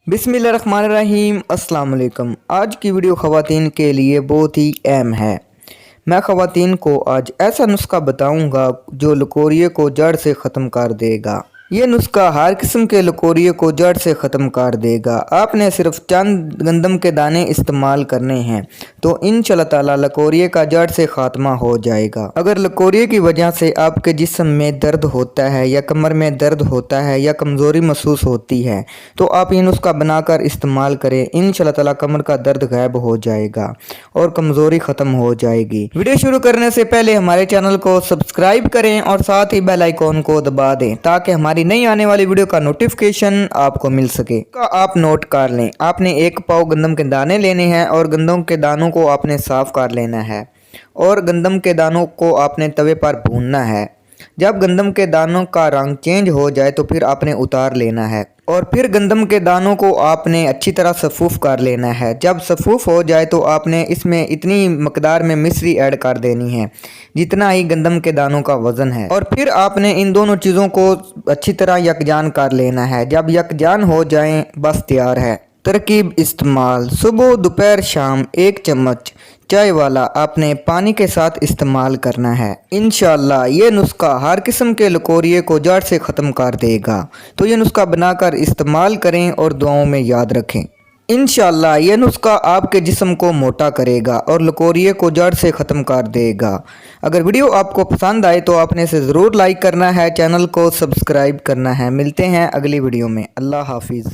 बिस्मिल्लाहिर्रहमानिर्रहीम अस्सलाम वालेकुम। आज की वीडियो ख़वातीन के लिए बहुत ही अहम है। मैं ख़वातीन को आज ऐसा नुस्खा बताऊंगा जो लकोरिये को जड़ से ख़त्म कर देगा। ये नुस्खा हर किस्म के लकोरिये को जड़ से ख़त्म कर देगा। आपने सिर्फ चंद गंदम के दाने इस्तेमाल करने हैं तो इंशाअल्लाह ताला लकोरिये का जड़ से ख़ात्मा हो जाएगा। अगर लकोरिये की वजह से आपके जिस्म में दर्द होता है या कमर में दर्द होता है या कमज़ोरी महसूस होती है तो आप ये नुस्खा बनाकर इस्तेमाल करें। इंशाअल्लाह ताला कमर का दर्द गायब हो जाएगा और कमज़ोरी ख़त्म हो जाएगी। वीडियो शुरू करने से पहले हमारे चैनल को सब्सक्राइब करें और साथ ही बेल आइकॉन को दबा दें ताकि हमारी नई आने वाली वीडियो का नोटिफिकेशन आपको मिल सके। आप नोट कर लें, आपने 1 पाव गंदम के दाने लेने हैं और गंदम के दानों को आपने साफ़ कर लेना है और गंदम के दानों को आपने तवे पर भूनना है। जब गंदम के दानों का रंग चेंज हो जाए तो फिर आपने उतार लेना है और फिर गंदम के दानों को आपने अच्छी तरह सफ़ूफ़ कर लेना है। जब सफ़ूफ़ हो जाए तो आपने इसमें इतनी मकदार में मिश्री ऐड कर देनी है जितना ही गंदम के दानों का वज़न है और फिर आपने इन दोनों चीज़ों को अच्छी तरह यकजान कर लेना है। जब यकजान हो जाएं बस तैयार है। तरकीब इस्तेमाल: सुबह दोपहर शाम 1 चम्मच चाय वाला आपने पानी के साथ इस्तेमाल करना है। इंशाअल्लाह ये नुस्खा हर किस्म के लकोरिये को जड़ से ख़त्म कर देगा। तो ये नुस्खा बनाकर इस्तेमाल करें और दुआओं में याद रखें। इंशाअल्लाह ये नुस्खा आपके जिस्म को मोटा करेगा और लकोरिये को जड़ से ख़त्म कर देगा। अगर वीडियो आपको पसंद आए तो आपने इसे ज़रूर लाइक करना है, चैनल को सब्सक्राइब करना है। मिलते हैं अगली वीडियो में। अल्लाह हाफिज़।